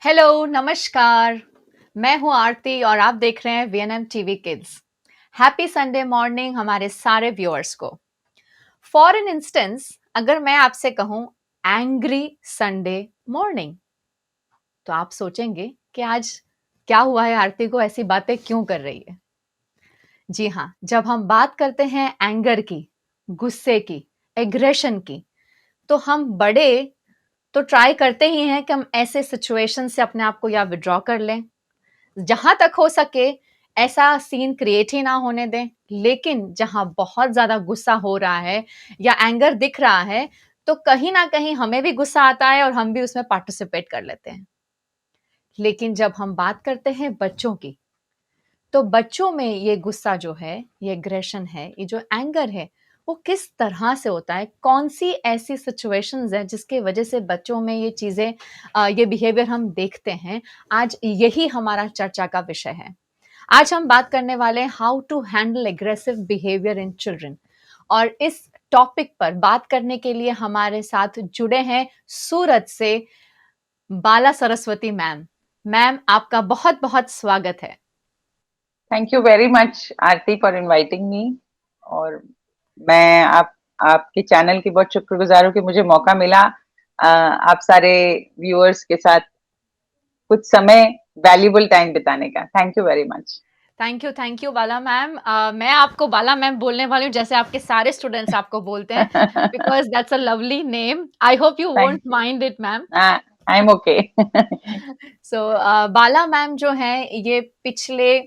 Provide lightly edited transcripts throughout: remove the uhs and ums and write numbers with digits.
Hello, नमस्कार। मैं हूँ आरती और आप देख रहे हैं VNM TV kids. Happy Sunday morning हमारे सारे व्यूअर्स को। फॉर एन इंस्टेंस, अगर मैं आपसे कहूँ एंग्री संडे मॉर्निंग, तो आप सोचेंगे कि आज क्या हुआ है, आरती को ऐसी बातें क्यों कर रही है। जी हाँ, जब हम बात करते हैं एंगर की, गुस्से की, एग्रेशन की, तो हम बड़े तो ट्राई करते ही हैं कि हम ऐसे सिचुएशन से अपने आप को या विड्रॉ कर लें, जहां तक हो सके ऐसा सीन क्रिएट ही ना होने दें। लेकिन जहां बहुत ज्यादा गुस्सा हो रहा है या एंगर दिख रहा है, तो कहीं ना कहीं हमें भी गुस्सा आता है और हम भी उसमें पार्टिसिपेट कर लेते हैं। लेकिन जब हम बात करते हैं बच्चों की, तो बच्चों में ये गुस्सा जो है, ये एग्रेशन है, ये जो एंगर है, वो किस तरह से होता है? कौन सी ऐसी सिचुएशंस है जिसकी वजह से बच्चों में ये चीजें, ये बिहेवियर हम देखते हैं? आज यही हमारा चर्चा का विषय है। आज हम बात करने वाले हैं how to handle aggressive behaviour in children. और इस टॉपिक पर बात करने के लिए हमारे साथ जुड़े हैं सूरत से बाला सरस्वती मैम। मैम, आपका बहुत बहुत स्वागत है। Thank you very much Aarti for inviting me. और मैं आपके चैनल की बहुत शुक्रगुजार हूँ कि मुझे मौका मिला आप सारे व्यूअर्स के साथ कुछ समय वैल्यूबल टाइम बिताने का। Thank you very much. Thank you Bala ma'am. मैं आपको बाला मैम बोलने वाली हूँ, जैसे आपके सारे स्टूडेंट्स आपको बोलते हैं, because that's a lovely name. I hope you thank won't mind it ma'am. You. I am okay. So Bala ma'am जो है, ये पिछले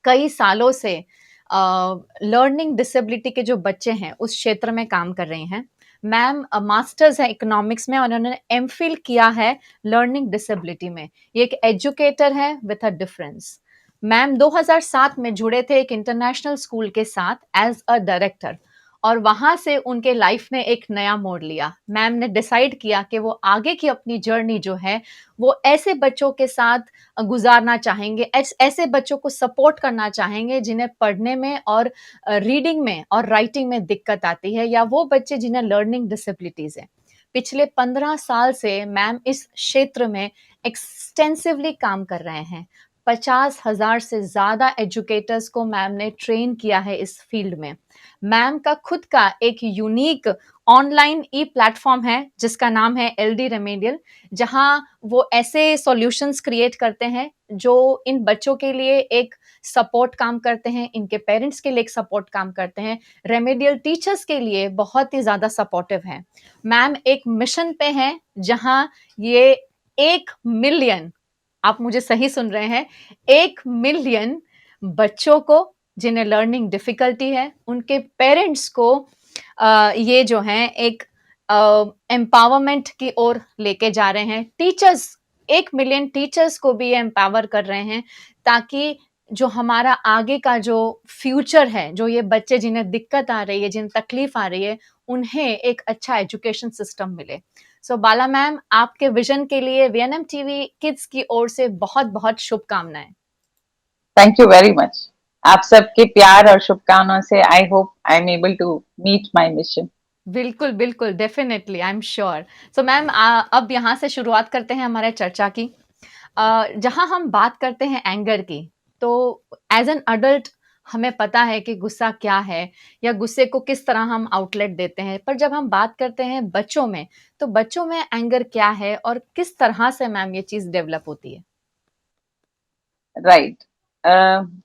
कई सालों से लर्निंग डिसेबिलिटी के जो बच्चे हैं उस क्षेत्र में काम कर रही हैं। मैम मास्टर्स है इकोनॉमिक्स में और उन्होंने एमफिल किया है लर्निंग डिसेबिलिटी में। ये एक एजुकेटर है विथ अ डिफरेंस। मैम 2007 में जुड़े थे एक इंटरनेशनल स्कूल के साथ एज अ डायरेक्टर, और वहां से उनके लाइफ ने एक नया मोड़ लिया। मैम ने डिसाइड किया कि वो आगे की अपनी जर्नी जो है वो ऐसे बच्चों के साथ गुजारना चाहेंगे, ऐसे बच्चों को सपोर्ट करना चाहेंगे जिन्हें पढ़ने में और रीडिंग में और राइटिंग में दिक्कत आती है, या वो बच्चे जिन्हें लर्निंग डिसेबिलिटीज है। पिछले 15 साल से मैम इस क्षेत्र में एक्सटेंसिवली काम कर रहे हैं। 50,000 से ज्यादा एजुकेटर्स को मैम ने ट्रेन किया है इस फील्ड में। मैम का खुद का एक यूनिक ऑनलाइन ई प्लेटफॉर्म है जिसका नाम है एलडी रेमेडियल, जहां वो ऐसे सॉल्यूशंस क्रिएट करते हैं जो इन बच्चों के लिए एक सपोर्ट काम करते हैं, इनके पेरेंट्स के लिए एक सपोर्ट काम करते हैं, रेमेडियल टीचर्स के लिए बहुत ही ज्यादा सपोर्टिव हैं। मैम एक मिशन पे हैं जहां ये 1 मिलियन, आप मुझे सही सुन रहे हैं, 1 मिलियन बच्चों को जिन्हें लर्निंग डिफिकल्टी है, उनके पेरेंट्स को ये जो है एक एम्पावरमेंट की ओर लेके जा रहे हैं। टीचर्स, 1 मिलियन टीचर्स को भी एम्पावर कर रहे हैं, ताकि जो हमारा आगे का जो फ्यूचर है, जो ये बच्चे जिन्हें दिक्कत आ रही है, जिन्हें तकलीफ आ रही है, उन्हें एक अच्छा एजुकेशन सिस्टम मिले। सो बाला मैम, आपके विजन के लिए वीएनएम टीवी किड्स की ओर से बहुत बहुत शुभकामनाएं। Thank you very much. आप सबके प्यार और शुभकामनाओं से I hope I am able to meet my mission. बिल्कुल बिल्कुल, definitely, I am sure. So ma'am, अब यहाँ से शुरुआत करते हैं हमारे चर्चा की। जहाँ हम बात करते हैं एंगर की, तो एज एन अडल्ट हमें पता है कि गुस्सा क्या है या गुस्से को किस तरह हम आउटलेट देते हैं, पर जब हम बात करते हैं बच्चों में, तो बच्चों में एंगर क्या है और किस तरह से मैम ये चीज डेवलप होती है? राइट।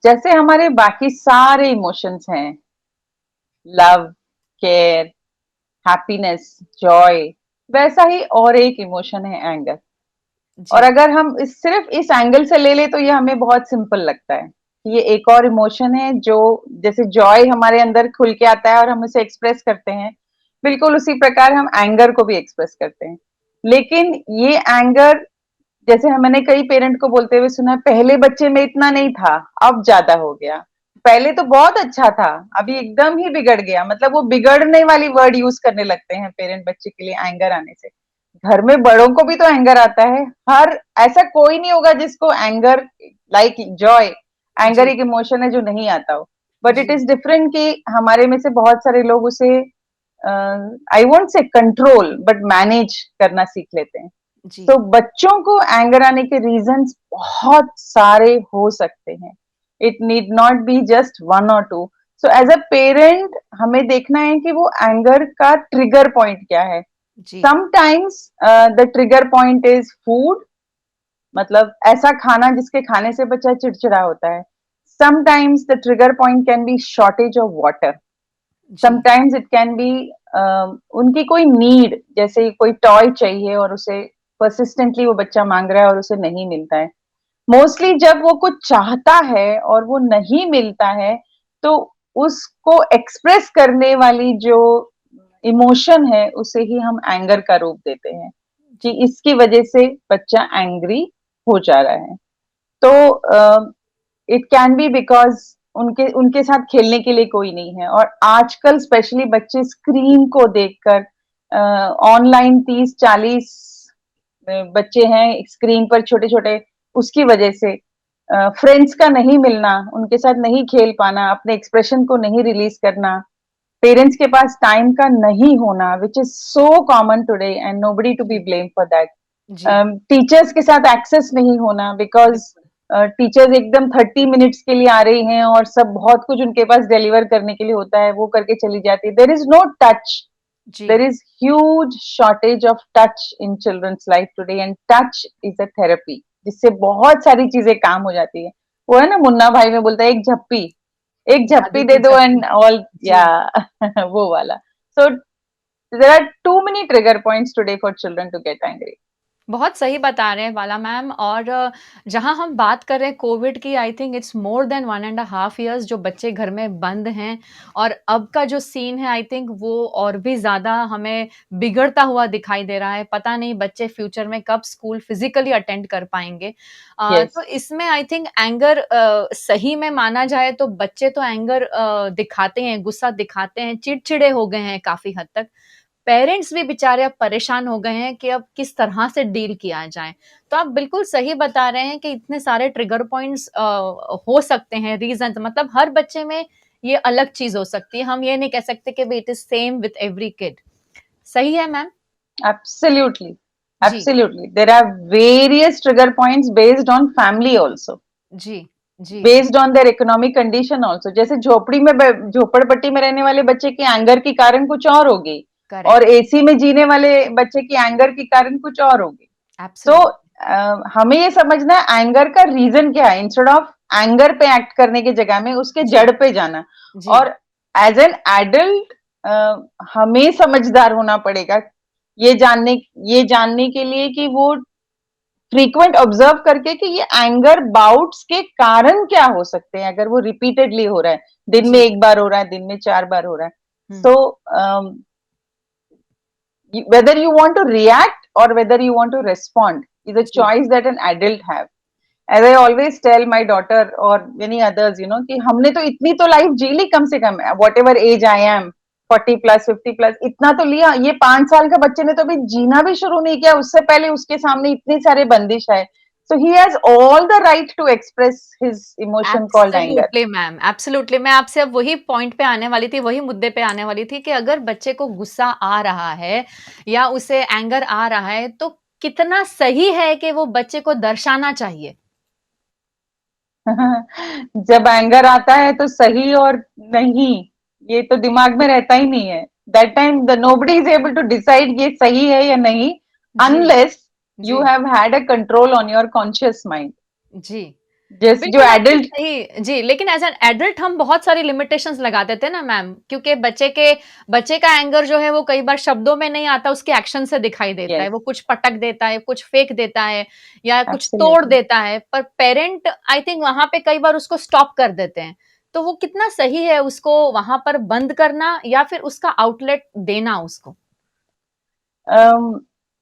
जैसे हमारे बाकी सारे इमोशंस हैं, लव, केयर, हैप्पीनेस, जॉय, वैसा ही और एक इमोशन है एंगर। और जी। अगर हम सिर्फ इस एंगल से ले ले तो ये हमें बहुत सिंपल लगता है कि ये एक और इमोशन है जो, जैसे जॉय हमारे अंदर खुल के आता है और हम उसे एक्सप्रेस करते हैं, बिल्कुल उसी प्रकार हम एंगर को भी एक्सप्रेस करते हैं। लेकिन ये एंगर, जैसे मैंने कई पेरेंट को बोलते हुए सुना, पहले बच्चे में इतना नहीं था, अब ज्यादा हो गया। पहले तो बहुत अच्छा था, अभी एकदम ही बिगड़ गया। मतलब वो बिगड़ने वाली वर्ड यूज करने लगते हैं पेरेंट बच्चे के लिए एंगर आने से। घर में बड़ों को भी तो एंगर आता है। हर ऐसा कोई नहीं होगा जिसको एंगर, लाइक जॉय, एंगर जी। एक इमोशन है जो नहीं आता हो। बट इट जी। इज डिफरेंट कि हमारे में से बहुत सारे लोग उसे I won't say control but manage करना सीख लेते हैं। जी, तो बच्चों को एंगर आने के रीजंस बहुत सारे हो सकते हैं. It need not be just one और two. So as a parent हमें देखना है कि वो एंगर का ट्रिगर पॉइंट क्या है. जी, sometimes the trigger point is food, मतलब ऐसा खाना जिसके खाने से बच्चा चिड़चिड़ा होता है. Sometimes the trigger point can be shortage of water. जी, समटाइम्स इट कैन बी उनकी कोई नीड, जैसे कोई टॉय चाहिए और उसे परसिस्टेंटली वो बच्चा मांग रहा है और उसे नहीं मिलता है. मोस्टली जब वो कुछ चाहता है और वो नहीं मिलता है, तो उसको एक्सप्रेस करने वाली जो इमोशन है उसे ही हम एंगर का रूप देते हैं कि जी, इसकी वजह से बच्चा एंग्री हो जा रहा है. तो इट कैन बी बिकॉज उनके उनके साथ खेलने के लिए कोई नहीं है. और आजकल स्पेशली बच्चे स्क्रीन को देखकर ऑनलाइन 30-40 बच्चे हैं स्क्रीन पर छोटे छोटे, उसकी वजह से फ्रेंड्स का नहीं मिलना, उनके साथ नहीं खेल पाना, अपने एक्सप्रेशन को नहीं रिलीज करना, पेरेंट्स के पास टाइम का नहीं होना, which is so common today and nobody to be जी, ब्लेम फॉर दैट. जी, टीचर्स के साथ एक्सेस नहीं होना बिकॉज बिल्कुल। टीचर्स एकदम 30 मिनट्स के लिए आ रही हैं और सब बहुत कुछ उनके पास डिलीवर करने के लिए होता है, वो करके चली जाती है. There is no touch. जी, There is huge shortage of touch in children's life today and touch is a therapy जिससे बहुत सारी चीजें काम हो जाती है. वो है ना मुन्ना भाई में बोलता है एक झप्पी जादू दे की दो झप्पी। एंड ऑल जी। या वो वाला. So there are too many trigger points today for children to get angry. बहुत सही बता रहे हैं बाला मैम और जहाँ हम बात कर रहे हैं कोविड की I think it's more than 1 and a half years जो बच्चे घर में बंद हैं और अब का जो सीन है आई थिंक वो और भी ज़्यादा हमें बिगड़ता हुआ दिखाई दे रहा है। पता नहीं बच्चे फ्यूचर में कब स्कूल फिज़िकली अटेंड कर पाएँगे। तो Yes. इसमें आई थिंक एंगर सही में माना जाए तो बच्चे तो एंगर दिखाते हैं, गुस्सा दिखाते हैं, चिड़चिड़े हो गए हैं काफ़ी हद तक। पेरेंट्स भी बेचारे अब परेशान हो गए हैं कि अब किस तरह से डील किया जाए। तो आप बिल्कुल सही बता रहे हैं कि इतने सारे ट्रिगर पॉइंट्स हो सकते हैं रीज़न्स मतलब हर बच्चे में ये अलग चीज़ हो सकती है। हम ये नहीं कह सकते कि भई it is same with every kid. सही है मैम? Absolutely. जी, Absolutely. There are various trigger points based on family also. जी, जी, based on their economic condition also. जैसे झोपड़ी में झोपड़पट्टी में रहने वाले बच्चे की एंगर की कारण कुछ और होगी और करेक्ट, एसी में जीने वाले बच्चे की एंगर की कारण कुछ और होगी. तो एब्सोल्यूटली। हमें ये समझना है एंगर का रीजन क्या है इंस्टेड ऑफ एंगर पे एक्ट करने की जगह में उसके जी, जड़ पे जाना. जी, और एज एन एडल्ट हमें समझदार होना पड़ेगा ये जानने ये जानने के लिए कि वो फ्रीक्वेंट ऑब्जर्व करके कि ये एंगर बाउट्स के कारण क्या हो सकते हैं अगर वो रिपीटेडली हो रहा है, दिन में जी। एक बार हो रहा है, दिन में 4 बार हो रहा है. हुँ, सो whether you want to react or whether you want to respond is a ji, choice that an adult have. As I always tell my daughter or many others, you know, कि हमने तो इतनी तो लाइफ जी ली कम से कम, whatever as I am 40+, 50+, इतना तो लिया. ये 5 साल का बच्चे ने तो अभी जीना भी शुरू नहीं किया, उससे पहले उसके सामने इतनी सारे बंदिश है. So he has all the right to express his emotion called anger. Absolutely ma'am, absolutely मैं आपसे अब वही पॉइंट पे आने वाली थी, वही मुद्दे पे आने वाली थी कि अगर बच्चे को गुस्सा आ रहा है या उसे एंगर आ रहा है, तो कितना सही है कि वो बच्चे को दर्शाना चाहिए? जब एंगर आता है तो सही और नहीं ये तो दिमाग में रहता ही नहीं है. That time the nobody is able to decide ये सही है या नहीं जी, अनलेस जी, you have had a control on your conscious mind. जी। जैसे जो बिल्कुल आपने एडल्ट. सही जी, लेकिन एज़ एन एडल्ट हम बहुत सारी लिमिटेशंस लगा देते हैं ना मैम, क्योंकि बच्चे का एंगर जो है वो कई बार शब्दों में नहीं आता, उसके एक्शन से दिखाई देता है। यस वो कुछ पटक देता है, कुछ फेंक देता है या कुछ तोड़ एब्सोल्युटली. देता है, पर पेरेंट आई थिंक वहाँ पे कई बार उसको स्टॉप कर देते हैं। तो वो कितना सही है उसको वहाँ पर बंद करना या फिर उसका आउटलेट देना उसको?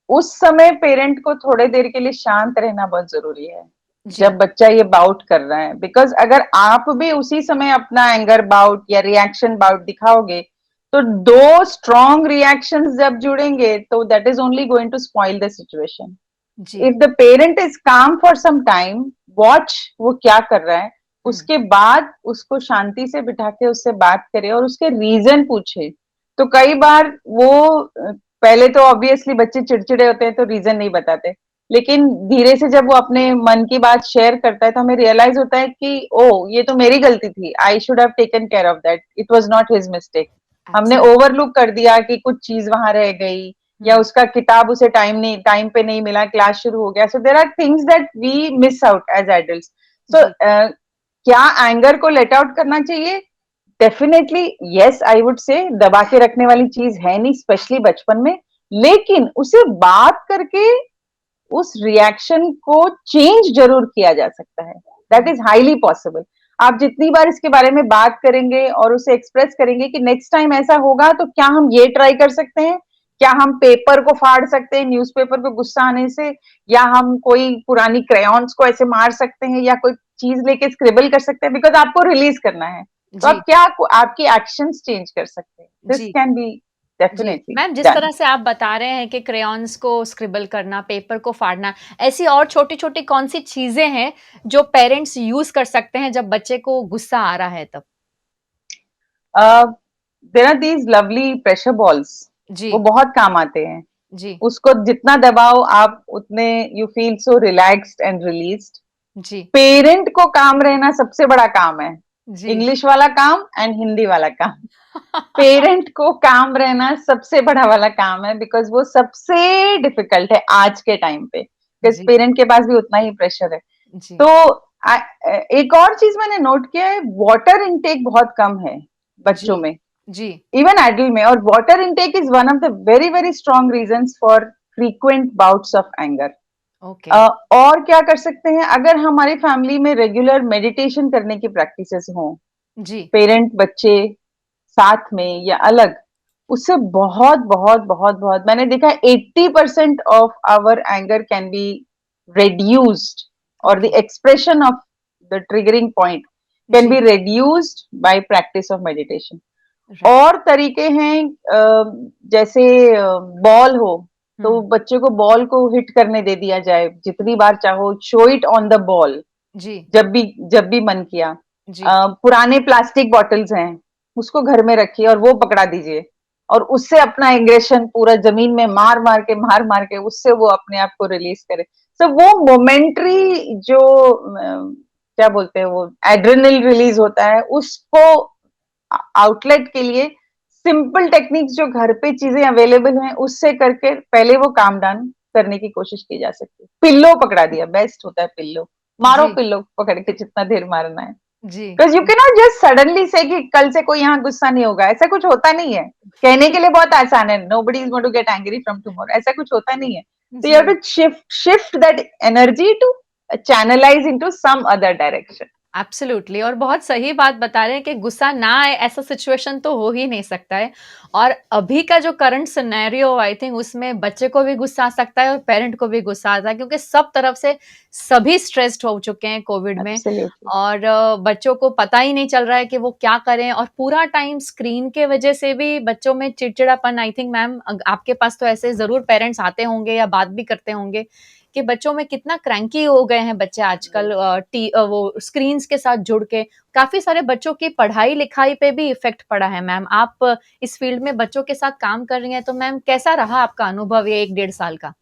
उस समय पेरेंट को थोड़े देर के लिए शांत रहना बहुत जरूरी है जी, जब बच्चा ये बाउट कर रहा है. बिकॉज अगर आप भी उसी समय अपना एंगर बाउट या रिएक्शन बाउट दिखाओगे तो दो स्ट्रॉन्ग रिएक्शंस जब जुड़ेंगे तो that is only going to spoil the situation. जी, if the parent is calm for some time, watch वो क्या कर रहा है, हुँ, उसके बाद उसको शांति से बिठा के उससे बात करे और उसके रीजन पूछे. तो कई बार वो पहले तो ऑब्वियसली बच्चे चिड़चिड़े होते हैं तो रीजन नहीं बताते, लेकिन धीरे से जब वो अपने मन की बात शेयर करता है तो हमें रियलाइज होता है कि ओ ये तो मेरी गलती थी, I should have taken care of that, it was not his mistake. हमने एब्सोल्युटली। ओवरलुक कर दिया कि कुछ चीज वहां रह गई, या हुँ, उसका किताब उसे टाइम पे नहीं मिला, क्लास शुरू हो गया। So there are things that we miss out as adult. So जी, क्या एंगर को लेट आउट करना चाहिए? Definitely yes, I would say दबा के रखने वाली चीज है नहीं, स्पेशली बचपन में। लेकिन उसे बात करके उस रिएक्शन को चेंज जरूर किया जा सकता है। That hmm, is highly possible. आप जितनी बार इसके बारे में बात करेंगे और उसे एक्सप्रेस करेंगे कि नेक्स्ट टाइम ऐसा होगा तो क्या हम ये ट्राई कर सकते हैं, क्या हम पेपर को फाड़ सकते हैं न्यूज़पेपर पे गुस्सा आने से, या हम कोई पुरानी क्रेयॉन्स को ऐसे मार सकते हैं, या कोई चीज लेके स्क्रिबल कर सकते हैं, बिकॉज आपको रिलीज करना है। तो आप जी, क्या आपकी एक्शंस चेंज कर सकते हैं, दिस जी। कैन बी जी, डेफिनेटली मैम जिस डन। तरह से आप बता रहे हैं कि क्रेयॉन्स को स्क्रिबल करना, पेपर को फाड़ना, ऐसी और छोटी-छोटी कौन-सी चीज़ें हैं जो पेरेंट्स यूज़ कर सकते हैं जब बच्चे को गुस्सा आ रहा है तब? There are these lovely pressure balls, जी, वो बहुत काम आते हैं। जी, उसको जितना दबाओ आप उतने you feel so relaxed and released. जी, पेरेंट को काम रहना सबसे बड़ा काम है, जी। इंग्लिश वाला काम एंड हिंदी वाला काम। पेरेंट को काम रहना सबसे बड़ा वाला काम है, बिकॉज वो सबसे डिफिकल्ट है आज के टाइम पे, बिकॉज जी, पेरेंट के पास भी उतना ही प्रेशर है। जी, तो एक और चीज मैंने नोट किया है, वाटर इनटेक बहुत कम है जी, बच्चों में, जी, इवन एडल्ट में। और water intake is one of the very very strong reasons for frequent bouts of anger. Okay, और क्या कर सकते हैं, अगर हमारी फैमिली में रेगुलर मेडिटेशन करने की प्रैक्टिसेस हों, जी, पेरेंट बच्चे साथ में या अलग, उससे बहुत बहुत बहुत बहुत मैंने देखा 80% of our anger can be reduced, or the okay, expression of the triggering point can be जी, reduced by practice of meditation. Right, और तरीके हैं, जैसे बॉल हो तो हुँ, बच्चे को बॉल को हिट करने दे दिया जाए जितनी बार चाहो, show it on the ball, जी, जब भी मन किया। जी, पुराने प्लास्टिक बॉटल्स हैं, उसको घर में रखिए और वो पकड़ा दीजिए, और उससे अपना एग्रेशन पूरा जमीन में मार मार के उससे वो अपने आप को रिलीज करे। सो वो मोमेंट्री जो क्या बोलते हैं, वो एड्रेनल रिलीज होता है, उसको आउटलेट के लिए सिंपल टेक्निक्स जो घर पे चीजें अवेलेबल हैं उससे करके पहले वो काम डाउन करने की कोशिश की जा सकती है। पिल्लो पकड़ा दिया, बेस्ट होता है पिल्लो, मारो जी, पिल्लो पकड़ के जितना देर मारना है। जी, because you can not just suddenly से कि कल से कोई यहाँ गुस्सा नहीं होगा, ऐसा कुछ होता नहीं है। कहने के लिए बहुत आसान है, nobody is going to get angry from tomorrow, ऐसा कुछ होता नहीं है। तो यू हैव जी। To shift that energy to channelise into some other direction. Absolutely और बहुत सही बात बता रहे हैं कि गुस्सा ना आए ऐसा सिचुएशन तो हो ही नहीं सकता है और अभी का जो करंट सिनेरियो आई थिंक उसमें बच्चे को भी गुस्सा आ सकता है और पेरेंट को भी गुस्सा आता है क्योंकि सब तरफ से सभी स्ट्रेस्ड हो चुके हैं कोविड में एब्सोल्युटली। और बच्चों को पता ही नहीं चल रहा है कि वो क्या करें और पूरा टाइम स्क्रीन के वजह से भी बच्चों में चिड़चिड़ापन आई थिंक मैम आपके पास तो ऐसे जरूर पेरेंट्स आते होंगे या बात भी करते होंगे कि बच्चों में कितना क्रैंकी हो गए हैं बच्चे आजकल वो स्क्रीन्स के साथ जुड़ के काफी सारे बच्चों की पढ़ाई लिखाई पे भी इफेक्ट पड़ा है मैम आप इस फील्ड में बच्चों के साथ काम कर रही हैं तो मैम कैसा रहा आपका अनुभव ये 1 डेढ़ साल का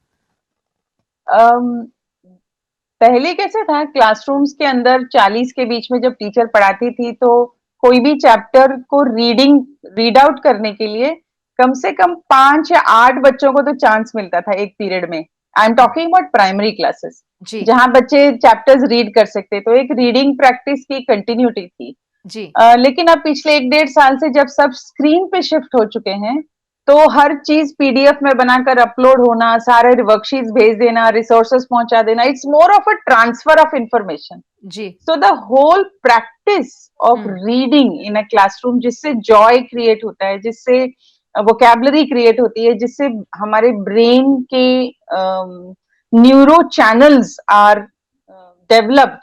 पहले कैसा था, क्लासरूम्स के अंदर 40 के बीच में जब टीचर पढ़ाती थी तो कोई भी चैप्टर को रीड आउट करने के लिए कम से कम 5 या 8 बच्चों को तो चांस मिलता था एक पीरियड में। I am talking about primary classes, जी जहां बच्चे चैप्टर्स रीड कर सकते, तो एक रीडिंग प्रैक्टिस की कंटिन्यूटी थी। जी लेकिन अब पिछले 1 डेढ़ साल से जब सब स्क्रीन पे शिफ्ट हो चुके हैं, तो हर चीज पीडीएफ में बनाकर अपलोड होना, सारे वर्कशीट्स भेज देना, रिसोर्सेस पहुंचा देना, it's more of a transfer of information. जी so the whole practice of hmm reading in a classroom, जिससे जॉय क्रिएट होता है, जिससे वोकेबलरी क्रिएट होती है, जिससे हमारे ब्रेन के न्यूरो चैनल्स आर डेवलप्ड,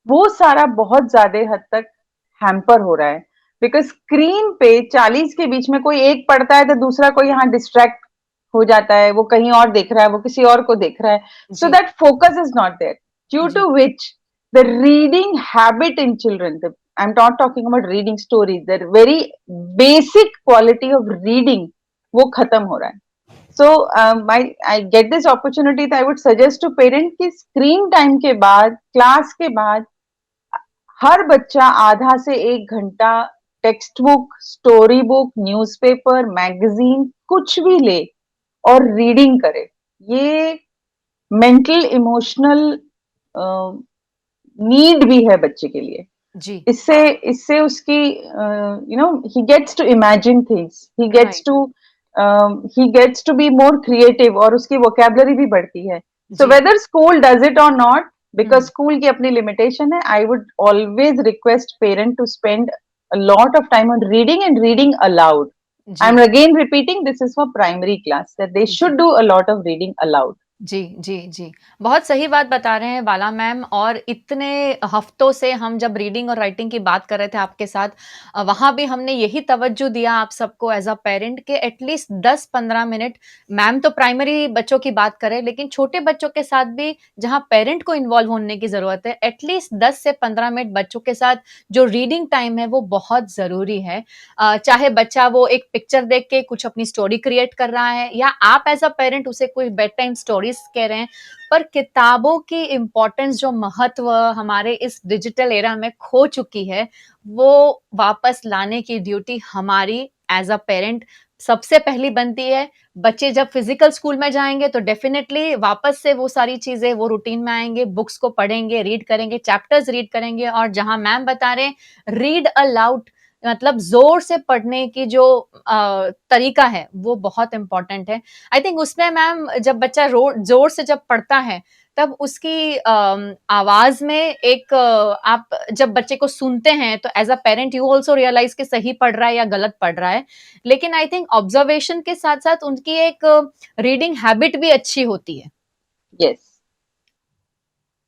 वो सारा बहुत ज्यादा हद तक हैम्पर हो रहा है। बिकॉज स्क्रीन पे 40 के बीच में कोई एक पढ़ता है तो दूसरा कोई यहाँ डिस्ट्रैक्ट हो जाता है, वो कहीं और देख रहा है, वो किसी और को देख रहा है, सो जी that focus is not there, due जी to which the reading habit in children, I am not talking about reading stories, the very basic quality of reading वो खत्म हो रहा है। So I get this opportunity, तो I would suggest to parent कि screen time के बाद, class के बाद, हर बच्चा आधा से 1 घंटा text book, story book, newspaper, magazine कुछ भी ले और रीडिंग करे। ये मेंटल इमोशनल नीड भी है बच्चे के लिए। जी, इससे इससे उसकी he gets to imagine things, right, he gets to be more creative, और उसकी वोकेबलरी भी बढ़ती है। सो जी, वेदर स्कूल डज इट और नॉट, बिकॉज हुँ, स्कूल की अपनी लिमिटेशन है, I would always request parent to spend a lot of time on reading and reading aloud. जी, I'm again repeating, this is for primary class, that they जी। should do a lot of reading aloud. जी, जी, जी। बहुत सही बात बता रहे हैं बाला मैम और इतने हफ्तों से हम जब रीडिंग और राइटिंग की बात कर रहे थे आपके साथ वहाँ भी हमने यही तवज्जो दिया आप सबको एज़ अ पेरेंट के एटलीस्ट 10-15 मिनट मैम तो प्राइमरी बच्चों की बात कर रहे हैं, लेकिन छोटे बच्चों के साथ भी जहाँ पेरेंट को इन्वॉल्व होने की ज़रूरत है, एटलीस्ट 10 से 15 मिनट बच्चों के साथ जो रीडिंग टाइम है, वो बहुत ज़रूरी है। चाहे बच्चा वो एक पिक्चर देख के कुछ अपनी स्टोरी क्रिएट कर रहा है या आप एज़ अ पेरेंट उसे कोई बेड टाइम स्टोरीज़ कह रहे हैं, पर किताबों की इम्पोर्टेंस जो महत्व हमारे इस डिजिटल एरा में खो चुकी है, वो वापस लाने की ड्यूटी हमारी एज़ अ पेरेंट सबसे पहली बनती है। बच्चे जब फिज़िकल स्कूल में जाएँगे तो डेफ़िनेटली वापस से वो सारी चीज़ें वो रूटीन में आएँगे, बुक्स को पढ़ेंगे, रीड करेंगे, चैप्टर्स रीड करेंगे और जहाँ मैम बता रहे हैं रीड अलाउड मतलब ज़ोर से पढ़ने की जो तरीका है, वो बहुत इम्पोर्टेंट है। आई थिंक उसमें मैम जब बच्चा रो ज़ोर से जब पढ़ता है, तब उसकी आवाज़ में एक आप जब बच्चे को सुनते हैं, तो as a parent you also realise कि सही पढ़ रहा है या गलत पढ़ रहा है। लेकिन आई थिंक ऑब्ज़र्वेशन के साथ-साथ उनकी एक रीडिंग हैबिट भी अच्छी होती है। Yes.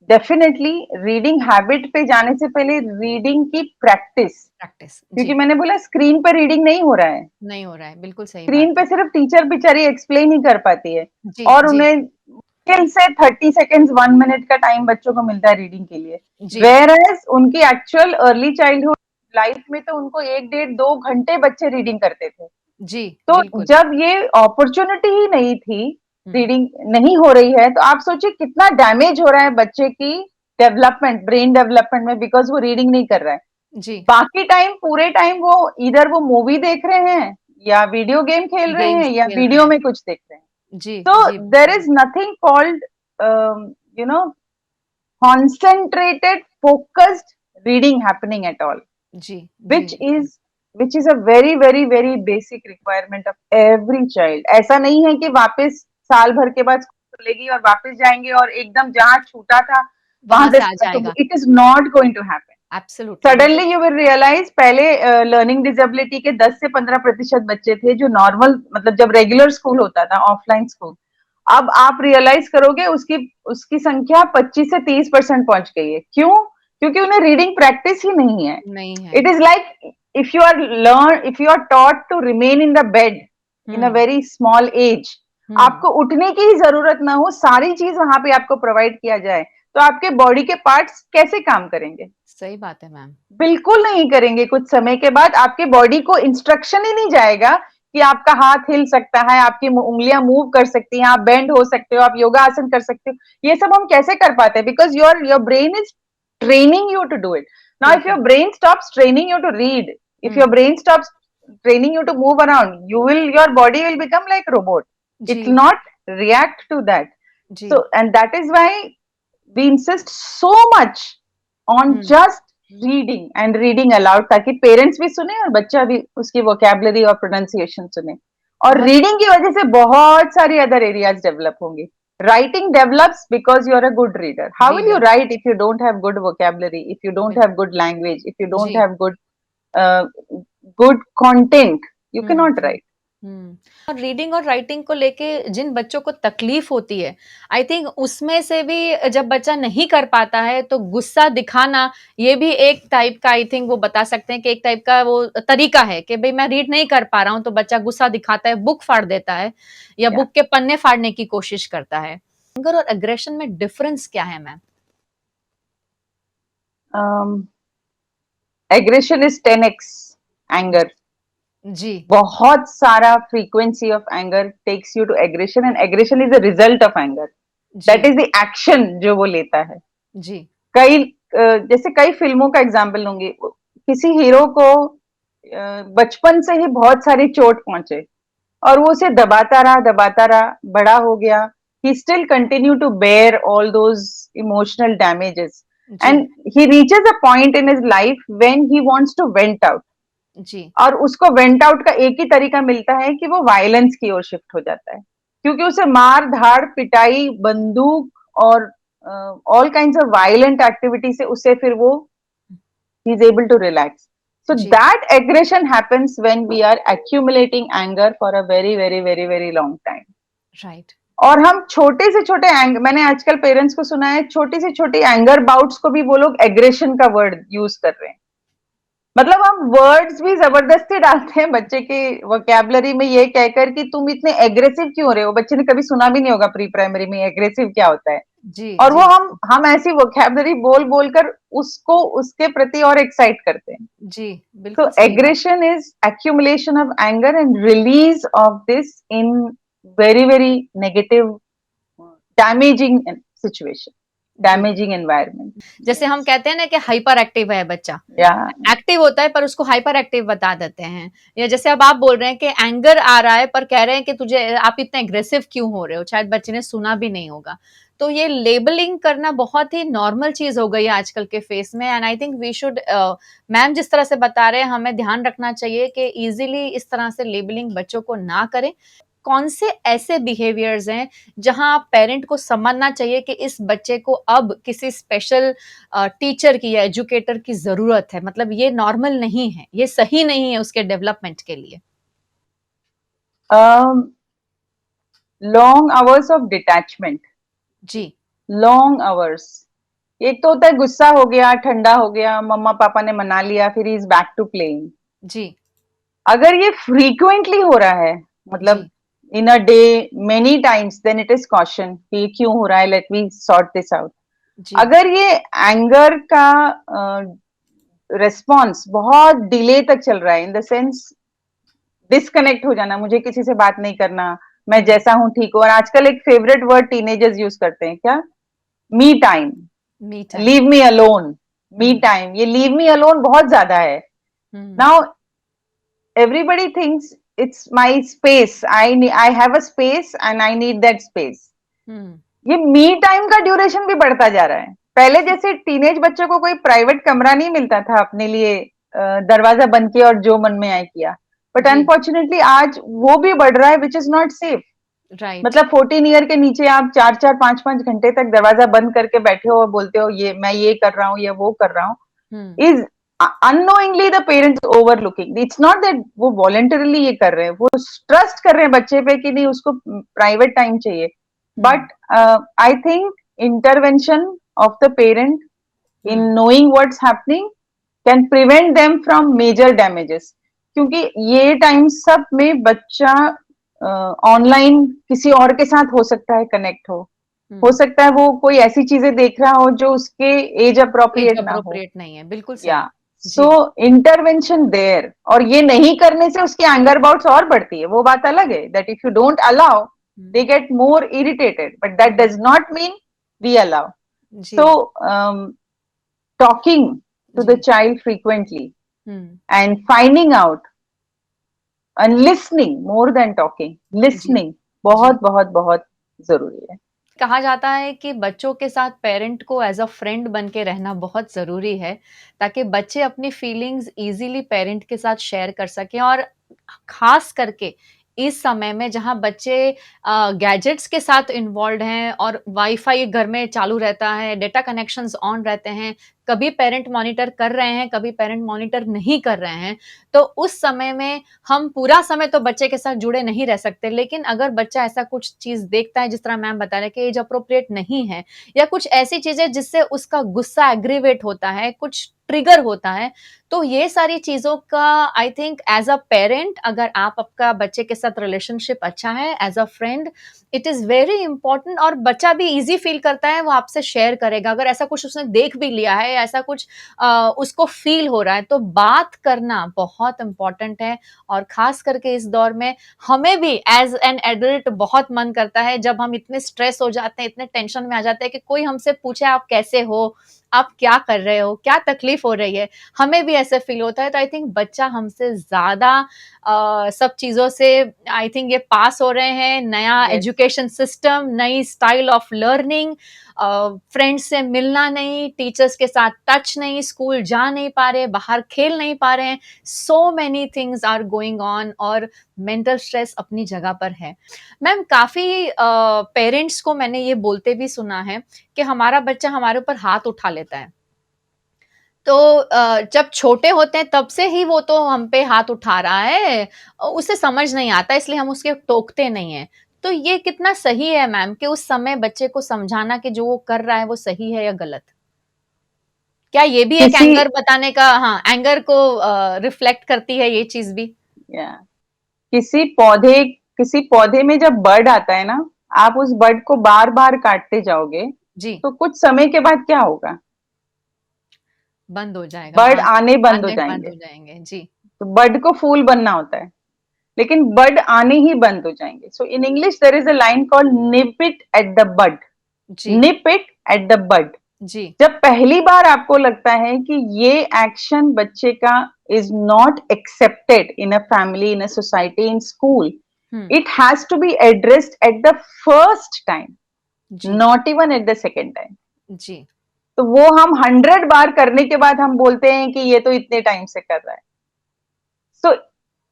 डेफिनेटली रीडिंग हैबिट पे जाने से पहले रीडिंग की प्रैक्टिस, प्रैक्टिस क्योंकि जी, मैंने बोला स्क्रीन पर रीडिंग नहीं हो रहा है। नहीं हो रहा है, बिल्कुल सही स्क्रीन बात पे है। सिर्फ टीचर बेचारी एक्सप्लेन ही कर पाती है, जी, और जी, उन्हें मुश्किल से 30 सेकेंड्स 1 मिनट का टाइम बच्चों को मिलता है रीडिंग के लिए। जी, वेयर एज उनकी एक्चुअल अर्ली चाइल्डहुड लाइफ में तो उनको 1 डेढ़ 2 घंटे बच्चे रीडिंग करते थे। जी, तो बिल्कुल। जब ये अपॉर्चुनिटी ही नहीं थी, हुँ, रीडिंग नहीं हो रही है, तो आप सोचिए कितना डैमेज हो रहा है बच्चे की डेवलपमेंट, ब्रेन डेवलपमेंट में, बिकॉज वो रीडिंग नहीं कर रहा है। जी, बाकी टाइम, पूरे टाइम वो इधर वो मूवी देख रहे हैं, या वीडियो गेम खेल रहे गेम्स हैं, या खेल रहे वीडियो हैं। में कुछ देख रहे हैं। जी, जी, तो देर बिल्कुल। Is nothing called you know concentrated focused reading happening at all, जी, जी, which जी। is which is a very very very basic requirement of every child. ऐसा नहीं है कि वापस साल भर के बाद स्कूल खुलेगी और वापस जाएंगे और एकदम जहाँ छूटा था वहां वहाँ से से आ स्टार्ट होगी। जाएगा। It is not going to happen. Absolutely, बिल्कुल। सडनली यू विल रियलाइज, पहले लर्निंग डिसेबिलिटी के 10 से 15% बच्चे थे जो नॉर्मल, मतलब जब रेगुलर स्कूल होता था, ऑफलाइन स्कूल, अब आप रियलाइज करोगे उसकी उसकी संख्या 25 से 30% पहुंच गई है। क्यों? क्योंकि उन्हें रीडिंग प्रैक्टिस ही नहीं है। नहीं है। It is like, if you are taught to remain in the bed in a hmm, very small age, hmm. आपको उठने की ही जरूरत ना हो, सारी चीज वहां पे आपको प्रोवाइड किया जाए, तो आपके बॉडी के पार्ट्स कैसे काम करेंगे? सही बात है मैम। बिल्कुल नहीं करेंगे। कुछ समय के बाद आपके बॉडी को इंस्ट्रक्शन ही नहीं जाएगा कि आपका हाथ हिल सकता है, आपकी उंगलियां मूव कर सकती हैं, आप बेंड हो सकते हो, आप योगा आसन कर सकते हो। ये सब हम कैसे कर पाते हैं? Because your brain is training you to do it. Now if your बिल्कुल। Brain stops training you to read, if your hmm. Brain stops training you to move around, your body will become like robot. It will जी, not react to that. जी। So, and that is why we insist so much on hmm. just reading and reading allowed, ताकि parents भी सुने और बच्चा भी उसकी vocabulary और प्रोनाउंसिएशन सुने। और बहुत रीडिंग की वजह से बहुत सारी अदर एरियाज डेवलप होंगी। Writing develops because you are a good reader. How will you reader, write if you don't have good vocabulary, if you don't have बिल्कुल। Good language, if you don't जी। Have good content, you can hmm, not hmm, write. Hmm. और reading और writing को लेके जिन बच्चों को तकलीफ़ होती है, आई थिंक उसमें से भी जब बच्चा नहीं कर पाता है, तो गुस्सा दिखाना, ये भी एक टाइप का आई थिंक वो बता सकते हैं कि एक टाइप का वो तरीका है कि भई मैं रीड नहीं कर पा रहा हूँ, तो बच्चा गुस्सा दिखाता है, बुक फाड़ देता है या या बुक के पन्ने फाड़ने की कोशिश करता है। एंगर और एग्रेशन में डिफरेंस क्या है ma'am? Aggression is 10x anger. जी। बहुत सारा frequency of anger takes you to aggression, and aggression is a result of anger, जी। दैट इज द एक्शन जो वो लेता है। जी। कई जैसे कई फिल्मों का एग्जाम्पल लूंगी, किसी हीरो को बचपन से ही बहुत सारी चोट पहुंचे और वो उसे दबाता रहा, बड़ा हो गया, he still continue to bear all those emotional damages, ji. and he reaches a point in his life when he wants to vent out, जी। और उसको वेंट आउट का एक ही तरीका मिलता है कि वो वायलेंस की ओर शिफ्ट हो जाता है, क्योंकि उसे मार धाड़ पिटाई बंदूक और all kinds of violent activity से उसे फिर वो he is able to relax. So जी। that aggression happens when we are accumulating anger for a very long time. Right. और हम छोटे से छोटे मैंने आजकल पेरेंट्स को सुना है, छोटी से छोटी एंगर बाउट्स को भी वो लोग एग्रेशन का वर्ड यूज कर रहे हैं। मतलब हम वर्ड्स भी जबरदस्ती डालते हैं बच्चे के वोकैबुलरी में, ये कहकर कि तुम इतने एग्रेसिव क्यों हो रहे हो। बच्चे ने कभी सुना भी नहीं होगा प्री प्राइमरी में एग्रेसिव क्या होता है, जी। और वो जी। हम ऐसी वोकैबुलरी बोल बोलकर उसको उसके प्रति और एक्साइट करते हैं। जी, So बिल्कुल सही बात। aggression is accumulation of anger and release of this in very negative, damaging situation, ji. damaging environment. जैसे हम Yes. कहते हैं ना कि हाइपर एक्टिव है बच्चा, Yeah. एक्टिव होता है पर उसको हाइपर एक्टिव बता देते हैं। या जैसे अब आप बोल रहे हैं कि एंगर आ रहा है पर कह रहे हैं कि तुझे आप इतने एग्रेसिव क्यों हो रहे हो, शायद बच्चे ने सुना भी नहीं होगा। तो ये लेबलिंग करना बहुत ही नॉर्मल चीज हो गई है आजकल के फेस में, and I think we should, ma'am जिस तरह से बता रहे हैं हमें ध्यान रखना चाहिए कि इजीली इस तरह से लेबलिंग बच्चों को ना करें। कौन से ऐसे बिहेवियर्स हैं जहां पेरेंट को समझना चाहिए कि इस बच्चे को अब किसी स्पेशल टीचर की या एजुकेटर की जरूरत है, मतलब ये नॉर्मल नहीं है, ये सही नहीं है उसके डेवलपमेंट के लिए? Um, long hours of detachment, ji. long hours. एक तो होता है गुस्सा हो गया, ठंडा हो गया, मम्मा पापा ने मना लिया, फिर इज बैक टू प्लेइंग। जी। अगर ये फ्रीक्वेंटली हो रहा है, मतलब जी। In a day many times, then it is caution कि ये क्यों हो रहा है, let me sort this out. जी। अगर ये एंगर का रिस्पॉन्स बहुत डिले तक चल रहा है, इन द सेंस डिस्कनेक्ट हो जाना, मुझे किसी से बात नहीं करना, मैं जैसा हूं ठीक हूं, और आजकल एक फेवरेट वर्ड टीनेजर्स यूज करते हैं क्या, me time, me time. Leave me alone. Me hmm. Time, ये लीव मी अलोन बहुत ज्यादा है। Hmm. Now everybody thinks it's my space, I have a space and I need that space. हम्म। ये me time का duration भी बढ़ता जा रहा है। पहले जैसे टीनेज बच्चों को कोई प्राइवेट कमरा नहीं मिलता था अपने लिए, दरवाजा बंद किया और जो मन में आए किया, बट जी। अनफॉर्चुनेटली आज वो भी बढ़ रहा है, which is not safe. Right. मतलब 14 ईयर के नीचे आप 4-4 5-5 घंटे तक दरवाजा बंद करके बैठे हो और बोलते हो ये मैं ये कर रहा हूँ या वो कर रहा हूँ, हम्म। is unknowingly the parents overlooking. It's not that वो voluntarily ये कर रहे हैं, वो ट्रस्ट कर रहे हैं बच्चे पे कि नहीं उसको प्राइवेट टाइम चाहिए, but I think intervention of the parent in hmm. knowing what's happening can prevent them from major damages. क्योंकि ये टाइम सब में बच्चा ऑनलाइन किसी और के साथ हो सकता है कनेक्ट हो हम्म। सकता है वो कोई ऐसी चीजें देख रहा हो जो उसके एज एज अप्रोप्रिएट ना हो, अप्रोप्रिएट नहीं है, बिल्कुल या सही। सो जी। Intervention there. और ये नहीं करने से उसकी एंगर बाउट्स और बढ़ती है, वो बात अलग है, that if you don't allow hmm. They get more irritated, but that hmm. Does not mean we allow. जी। सो टॉकिंग टू द जी। Child frequently hmm. And finding out and listening, more than talking, जी। Listening जी। बहुत बहुत बहुत जरूरी है। कहा जाता है कि बच्चों के साथ पेरेंट को एज अ फ्रेंड बन के रहना बहुत ज़रूरी है, ताकि बच्चे अपनी फीलिंग्स ईज़िली पेरेंट के साथ शेयर कर सकें। और ख़ास करके इस समय में जहाँ बच्चे गैजेट्स के साथ इन्वॉल्व्ड हैं और वाईफ़ाई घर में चालू रहता है, डेटा कनेक्शंस ऑन रहते हैं, कभी पेरेंट मॉनिटर कर रहे हैं, कभी पेरेंट मॉनिटर नहीं कर रहे हैं। तो उस समय में हम पूरा समय तो बच्चे के साथ जुड़े नहीं रह सकते, लेकिन अगर बच्चा ऐसा कुछ चीज़ देखता है जिस तरह मैम बता रहे हैं कि एज अप्रोप्रिएट नहीं है, या कुछ ऐसी चीज़ें जिससे उसका गुस्सा एग्रीवेट होता है, कुछ ट्रिगर होता है, तो ये सारी चीज़ों का I think as a parent, अगर आप आपका बच्चे के साथ रिलेशनशिप अच्छा है, as a friend it is very important, और बच्चा भी ईज़ी फील करता है, वो आपसे शेयर करेगा। अगर ऐसा कुछ उसने देख भी लिया है है, ऐसा कुछ उसको फील हो रहा है, तो बात करना बहुत इम्पोर्टेंट है। और खास करके इस दौर में हमें भी एज एन एडल्ट बहुत मन करता है, जब हम इतने स्ट्रेस हो जाते हैं, इतने टेंशन में आ जाते हैं, कि कोई हमसे पूछे आप कैसे हो, आप क्या कर रहे हो, क्या तकलीफ हो रही है, हमें भी ऐसे फील होता है। तो आई थिंक बच्चा हमसे ज्यादा सब चीजों से आई थिंक ये पास हो रहे हैं। नया यस। एजुकेशन सिस्टम, नई स्टाइल ऑफ लर्निंग, फ्रेंड्स से मिलना नहीं, टीचर्स के साथ टच नहीं, स्कूल जा नहीं पा रहे, बाहर खेल नहीं पा रहे हैं, so many things are going on, और मेंटल स्ट्रेस अपनी जगह पर है। मैम, काफी पेरेंट्स को मैंने ये बोलते भी सुना है कि हमारा बच्चा हमारे ऊपर हाथ उठा लेता है, तो जब छोटे होते हैं तब से ही वो तो हम पे हाथ उठा रहा है, उसे समझ नहीं आता, इसलिए हम उसके टोकते नहीं है। तो ये कितना सही है मैम, कि उस समय बच्चे को समझाना कि जो वो कर रहा है वो सही है या गलत? क्या ये भी एक किसी एंगर बताने का, हाँ, एंगर को रिफ्लेक्ट करती है ये चीज भी? या, किसी पौधे में जब बर्ड आता है ना, आप उस बर्ड को बार बार काटते जाओगे, जी। तो कुछ समय के बाद क्या होगा? बंद हो जाएगा, बर्ड हाँ। आने बंद हो आने बंद जाएंगे। हो जाएंगे, जी। तो बर्ड को फूल बनना होता है, लेकिन बर्ड आने ही बंद हो जाएंगे। So in English there is a line called nip it at the bud. जी। Nip it at the bud. जी। जब पहली बार आपको लगता है कि ये एक्शन बच्चे का is not accepted in a family, in a society, in school, hmm. It has to be addressed at the first time, जी। Not even at the second time. जी। तो वो हम 100 बार करने के बाद हम बोलते हैं कि ये तो इतने टाइम से कर रहा है। So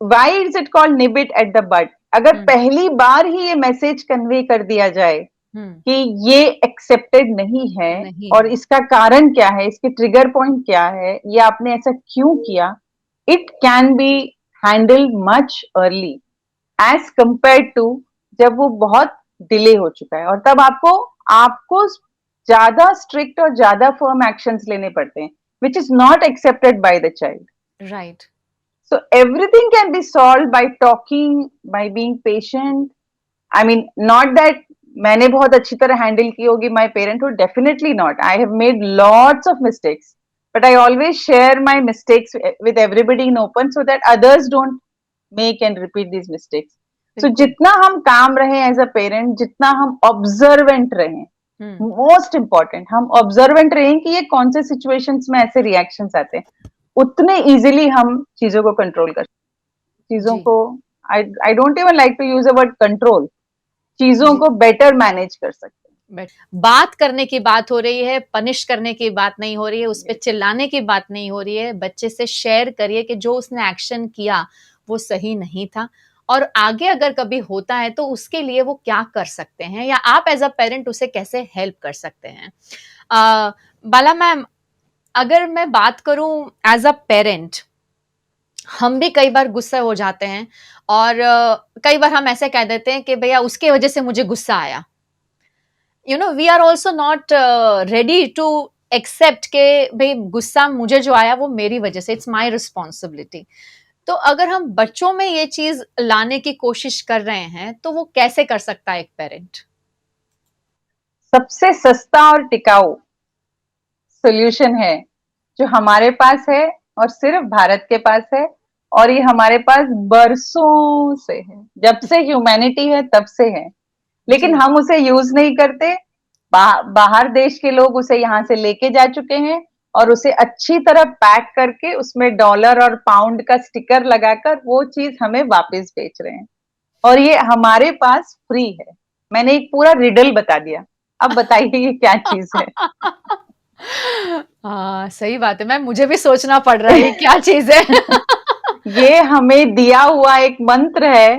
why is it called nib it at the bud? अगर हम्म। पहली बार ही ये मैसेज कन्वे कर दिया जाए हम्म। कि ये एक्सेप्टेड नहीं है, नहीं और है। इसका कारण क्या है, इसके ट्रिगर पॉइंट क्या है, या आपने ऐसा क्यों किया, it can be handled much early age compare to जब वो बहुत डिले हो चुका है, और तब आपको आपको ज्यादा स्ट्रिक्ट और ज्यादा फर्म एक्शंस लेने पड़ते हैं, which is not accepted by the child. Right. So everything can be solved by talking, by being patient. I mean, not that मैंने बहुत अच्छी तरह हैंडल की होगी my parenthood, definitely not. I have made lots of mistakes, but I always share my mistakes with everybody in open so that others don't make and repeat these mistakes. So बिल्कुल। जितना हम काम रहे as a parent, जितना हम observant रहे, हम्म। Most important हम observant रहें कि ये कौन से सिचुएशंस में ऐसे रिएक्शंस आते हैं, उतने इजीली हम चीजों को कंट्रोल कर, चीजों जी। को, I don't even like to use a word control, चीजों जी। को बेटर मैनेज कर सकते बट बात करने की बात हो रही है, पनिश करने की बात नहीं हो रही है, उस पे हैं। चिल्लाने की बात नहीं हो रही है। बच्चे से शेयर करिए कि जो उसने एक्शन किया वो सही नहीं था, और आगे अगर कभी होता है तो उसके लिए वो क्या कर सकते हैं, या आप एज अ पेरेंट उसे कैसे हेल्प कर सकते हैं। बाला मैम, अगर मैं बात करूं एज अ पेरेंट, हम भी कई बार गुस्सा हो जाते हैं, और कई बार हम ऐसे कह देते हैं कि भैया उसके वजह से मुझे गुस्सा आया। We are also not ready to accept के भाई गुस्सा मुझे जो आया वो मेरी वजह से, इट्स माई रिस्पॉन्सिबिलिटी। तो अगर हम बच्चों में ये चीज लाने की कोशिश कर रहे हैं तो वो कैसे कर सकता है एक पेरेंट? सबसे सस्ता और टिकाऊ सोल्यूशन है जो हमारे पास है, और सिर्फ भारत के पास है, और ये हमारे पास बरसों से है, जब से ह्यूमैनिटी है तब से है, लेकिन जी। हम उसे यूज नहीं करते। बाहर देश के लोग उसे यहाँ से लेके जा चुके हैं, और उसे अच्छी तरह पैक करके उसमें डॉलर और पाउंड का स्टिकर लगाकर वो चीज हमें वापस बेच रहे हैं, और ये हमारे पास फ्री है। मैंने एक पूरा रिडल बता दिया, अब बताइए ये क्या चीज है। हाँ, सही बात है मैम, मुझे भी सोचना पड़ रहा है ये क्या चीज है। ये हमें दिया हुआ एक मंत्र है,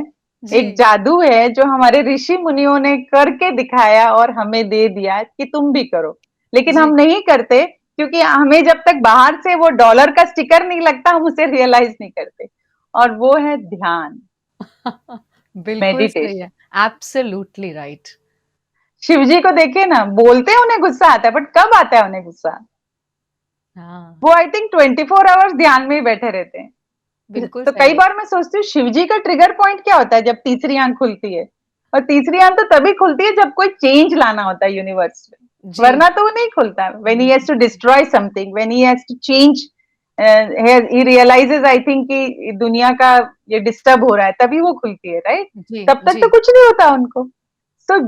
एक जी। जादू है जो हमारे ऋषि मुनियों ने करके दिखाया और हमें दे दिया कि तुम भी करो, लेकिन हम जी। नहीं करते, क्योंकि हमें जब तक बाहर से वो डॉलर का स्टिकर नहीं लगता हम उसे रियलाइज नहीं करते, और वो है ध्यान, बिल्कुल सही मेडिटेशन। है। Absolutely right. शिव जी को देखिए ना, बोलते हैं उन्हें गुस्सा आता है, बट कब आता है उन्हें गुस्सा? हाँ, वो आई थिंक 24 आवर्स ध्यान में ही बैठे रहते हैं। बिल्कुल तो कई सही है। बार मैं सोचती हूँ शिव जी का ट्रिगर पॉइंट क्या होता है जब तीसरी आंख खुलती है, और तीसरी आंख तो तभी खुलती है जब कोई चेंज लाना होता है यूनिवर्स में। जी। वरना तो वो नहीं खुलता। When he has to destroy something, when he has to change, he realizes I think कि दुनिया का ये डिस्टर्ब हो रहा है, तभी वो खुलती है, राइट? जी, तब तक जी, तो कुछ नहीं होता उनको। तो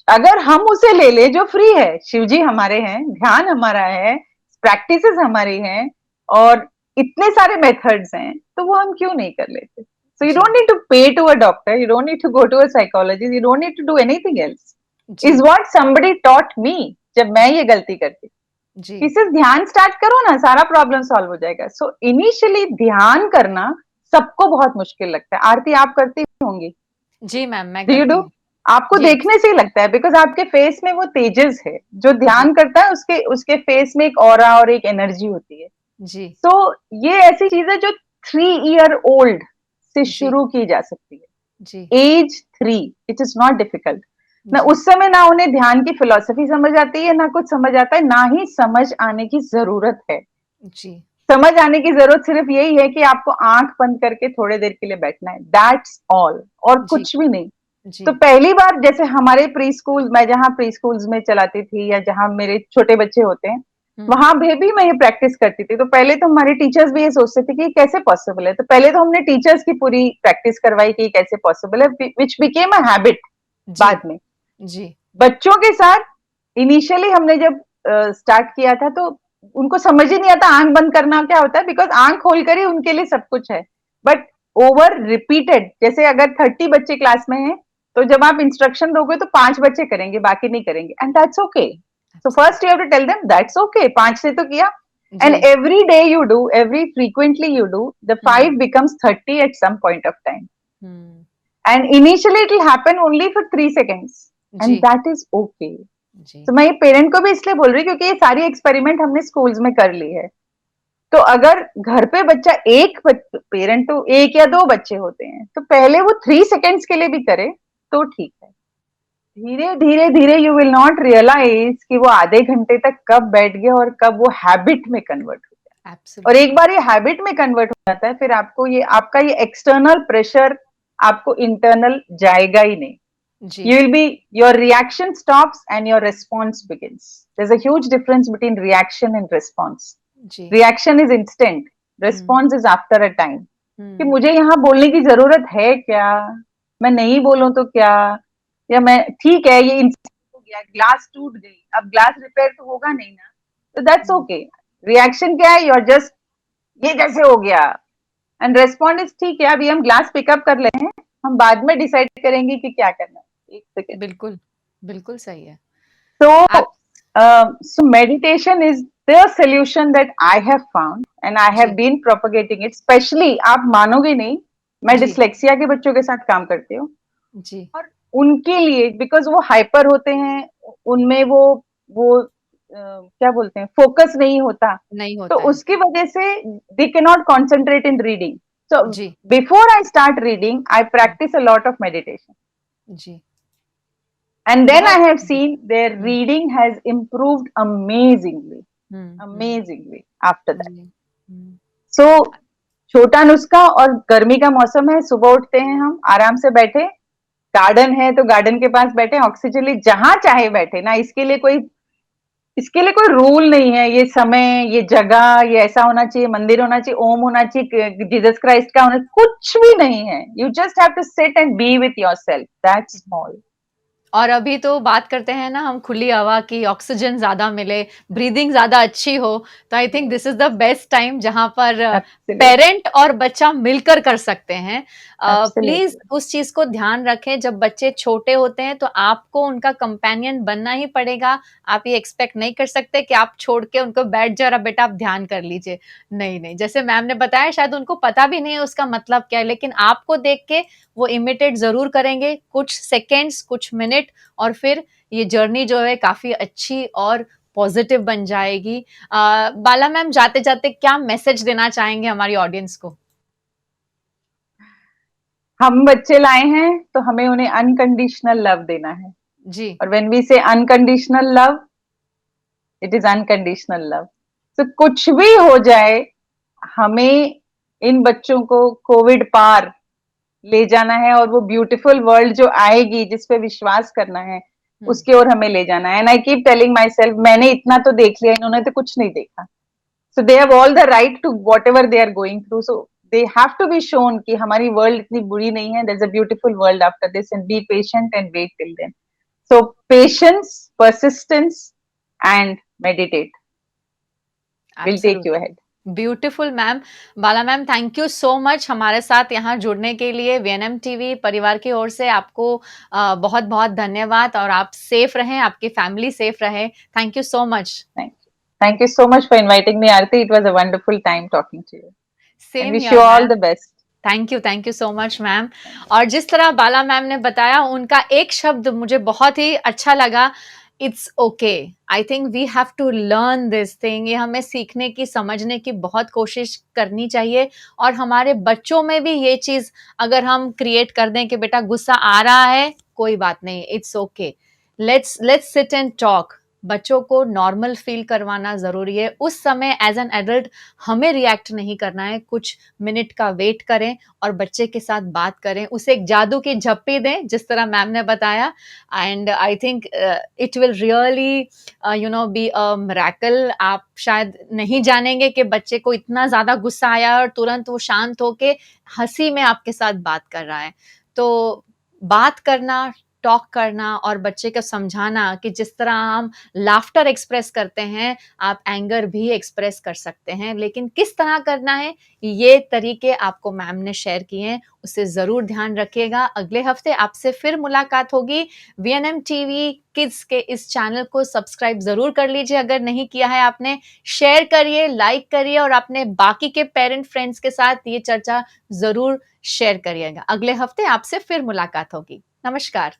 अगर हम उसे ले ले जो फ्री है, शिव जी हमारे हैं, ध्यान हमारा है, प्रैक्टिसेस हमारी हैं, और इतने सारे मेथड्स हैं, तो वो हम क्यों नहीं कर लेते? So you ji, don't need to pay to a doctor, you don't need to go to a psychologist, you don't need to do anything else. Is ji, what somebody taught me जब मैं ये गलती करती कि जी, सिर्फ ध्यान start करो ना, सारा प्रॉब्लम सॉल्व हो जाएगा। सो इनिशियली ध्यान करना सबको बहुत मुश्किल लगता है। आरती आप करती होंगी? जी मैम, मैं डू यू करती डू? हूँ। आपको जी, देखने से ही लगता है, बिकॉज आपके फेस में वो तेजस है। जो जी, ध्यान करता है उसके उसके फेस में एक ऑरा और एक एनर्जी होती है। जी, सो ये ऐसी चीज है जो 3 ईयर ओल्ड से जी, शुरू की जा सकती जी, है। As 3, it is not difficult. ना जी, उस समय ना उन्हें ध्यान की फिलॉसफी समझ आती है, ना कुछ समझ आता है, ना ही समझ आने की जरूरत है। जी, समझ आने की जरूरत सिर्फ यही है कि आपको आंख बंद करके थोड़े देर के लिए बैठना है, दैट्स ऑल, और जी, कुछ भी नहीं। जी, तो पहली बार जैसे हमारे प्री स्कूल, मैं जहाँ प्री स्कूल्स में चलाती थी या जहाँ मेरे छोटे बच्चे होते हैं, हुँ, वहां भी मैं ये प्रैक्टिस करती थी। तो पहले तो हमारे टीचर्स भी ये सोचते थे कि कैसे पॉसिबल है। तो पहले तो हमने टीचर्स की पूरी प्रैक्टिस करवाई कि कैसे पॉसिबल है, विच बिकेम अ हैबिट जी, बाद में। जी, बच्चों के साथ इनिशियली हमने जब स्टार्ट किया था, तो उनको समझ ही नहीं आता आंख बंद करना क्या होता है, बिकॉज आंख खोलकर ही उनके लिए सब कुछ है। बट ओवर रिपीटेड, जैसे अगर 30 बच्चे क्लास में हैं, तो जब आप इंस्ट्रक्शन दोगे तो 5 बच्चे करेंगे, बाकी नहीं करेंगे, and that's okay. So first you have to tell them that's okay, 5 से तो किया। एंड जी, every day you do, every frequently you do, the hmm, 5 becomes 30 at some point of time. Hmm, And initially it will happen only for 3 seconds, and जी, that is okay. जी, तो मैं ये parent को भी इसलिए बोल रही हूँ क्योंकि ये सारी एक्सपेरिमेंट हमने स्कूल्स में कर ली है। तो अगर घर पे बच्चा एक, पेरेंट तो एक या दो बच्चे होते हैं, तो पहले वो 3 सेकेंड्स के लिए भी करे तो ठीक है। धीरे धीरे धीरे यू विल नॉट रियलाइज कि वो आधे घंटे तक कब बैठ गया और कब वो हैबिट में कन्वर्ट हो गया। और एक एब्सोल्युटली, बार ये हैबिट में कन्वर्ट हो जाता है, फिर आपको ये आपका ये एक्सटर्नल प्रेशर आपको इंटरनल जाएगा ही नहीं। जी, You will be, your reaction stops and your response begins. There's a huge difference between reaction and response. Ji, Reaction is instant, hmm, response is after a time. कि हुँ, मुझे यहाँ बोलने की जरूरत है क्या, मैं नहीं बोलूं तो क्या, या मैं ठीक है ये इंसिडेंट हो गया, ग्लास टूट गई, अब ग्लास रिपेयर तो होगा नहीं ना, तो दैट्स हुँ, ओके। रिएक्शन क्या है? यूर जस्ट, ये कैसे हो गया, एंड रेस्पॉन्ड इज ठीक है, अभी हम ग्लास पिकअप कर लेते हैं, हम बाद में डिसाइड करेंगे कि क्या करना है, 1 सेकेंड। बिल्कुल, बिल्कुल सही है। So, आप so meditation is the solution that I have found and I have ji, been propagating it. Especially, आप मानोगे नहीं, मैं जी, डिसलेक्सिया के बच्चों के साथ काम करती हूँ, जी, और उनके लिए, बिकॉज वो हाइपर होते हैं, उनमें वो क्या बोलते हैं, फोकस नहीं होता, नहीं तो होता है। उसकी वजह से they can not concentrate in reading. So जी, before I start reading I hmm, practice a lot of meditation, जी, and then I बहुत have seen their hmm, reading has improved amazingly, hmm, hmm, amazingly after that. जी, hmm, So, छोटा नुस्खा, और गर्मी का मौसम है, सुबह उठते हैं हम, आराम से बैठे, गार्डन है तो गार्डन के पास बैठे, ऑक्सीजन ले, जहां चाहे बैठे ना, इसके लिए कोई रूल नहीं है, ये समय, ये जगह, ये ऐसा होना चाहिए, मंदिर होना चाहिए, ओम होना चाहिए, जीसस क्राइस्ट का होना, कुछ भी नहीं है। You just have to sit and be with yourself, that's hmm. All. और अभी तो बात करते हैं ना हम खुली हवा की, ऑक्सीजन ज़्यादा मिले, ब्रीथिंग ज़्यादा अच्छी हो, तो I think this is the best time जहाँ पर एब्सोल्युटली, पेरेंट और बच्चा मिलकर कर सकते हैं। Please absolutely. उस चीज़ को ध्यान रखें जब बच्चे छोटे होते हैं तो आपको उनका कंपेनियन बनना ही पड़ेगा। आप ये एक्सपेक्ट नहीं कर सकते कि आप छोड़ के उनको बैठ जाओ और बेटा आप ध्यान कर लीजिए। नहीं, नहीं, जैसे मैम ने बताया शायद उनको पता भी नहीं है उसका मतलब क्या है, लेकिन आपको देख के वो इमिटेट ज़रूर करेंगे, कुछ सेकंड्स, कुछ मिनट और फिर ये जर्नी जो है काफ़ी अच्छी और पॉज़िटिव बन जाएगी। बाला मैम जाते-जाते क्या मैसेज देना चाहेंगे हमारी ऑडियंस को? हम बच्चे लाए हैं तो हमें उन्हें अनकंडीशनल लव देना है, जी, और व्हेन वी से unconditional love, it is unconditional love. तो कुछ भी हो जाए, हमें इन बच्चों को कोविड पार ले जाना है, और वो ब्यूटीफुल वर्ल्ड जो आएगी जिस पे विश्वास करना है, हुँ। उसकी ओर हमें ले जाना है। And I keep telling my self, मैंने इतना तो देख लिया, इन्होंने तो कुछ नहीं देखा। So they have all the right to whatever they are going through, so they have to be shown कि हमारी वर्ल्ड इतनी बुरी नहीं है, there is a beautiful world after this, and be patient and wait till then. So patience, persistence and meditate will take you absolutely. ahead. Beautiful ma'am. Bala ma'am, thank you so much हमारे साथ यहाँ जुड़ने के लिए। VNM TV परिवार की ओर से आपको बहुत-बहुत धन्यवाद और आप सेफ रहें, आपकी फैमिली सेफ रहे। Thank you so much. Thank you. Thank you so much for inviting me, Aarti. It was a wonderful time talking to you. And same wish you here all ma'am. the best. Thank you so much ma'am. और जिस तरह बाला ma'am ने बताया, उनका एक शब्द मुझे बहुत ही अच्छा लगा, it's okay. I think we have to learn this thing. ये हमें सीखने की, समझने की बहुत कोशिश करनी चाहिए और हमारे बच्चों में भी ये चीज़ अगर हम क्रिएट कर दें कि बेटा गुस्सा आ रहा है, कोई बात नहीं, it's okay. Let's sit and talk. बच्चों को नॉर्मल फील करवाना ज़रूरी है। उस समय एज़ एन एडल्ट हमें रिएक्ट नहीं करना है, कुछ मिनट का वेट करें और बच्चे के साथ बात करें, उसे एक जादू की झप्पी दें, जिस तरह मैम ने बताया। And I think it will really be a miracle. आप शायद नहीं जानेंगे कि बच्चे को इतना ज़्यादा गुस्सा आया और तुरंत वो शांत होके हँसी में आपके साथ बात कर रहा है। तो बात करना, टॉक करना और बच्चे को समझाना कि जिस तरह हम लाफ्टर एक्सप्रेस करते हैं, आप एंगर भी एक्सप्रेस कर सकते हैं, लेकिन किस तरह करना है, ये तरीके आपको मैम ने शेयर किए हैं, उसे ज़रूर ध्यान रखिएगा। अगले हफ्ते आपसे फिर मुलाकात होगी। वीएनएम टीवी किड्स के इस चैनल को सब्सक्राइब ज़रूर कर लीजिए अगर नहीं किया है आपने। शेयर करिए, लाइक करिए और अपने बाकी के पेरेंट फ्रेंड्स के साथ ये चर्चा ज़रूर शेयर करिएगा। अगले हफ्ते आपसे फिर मुलाकात होगी। नमस्कार।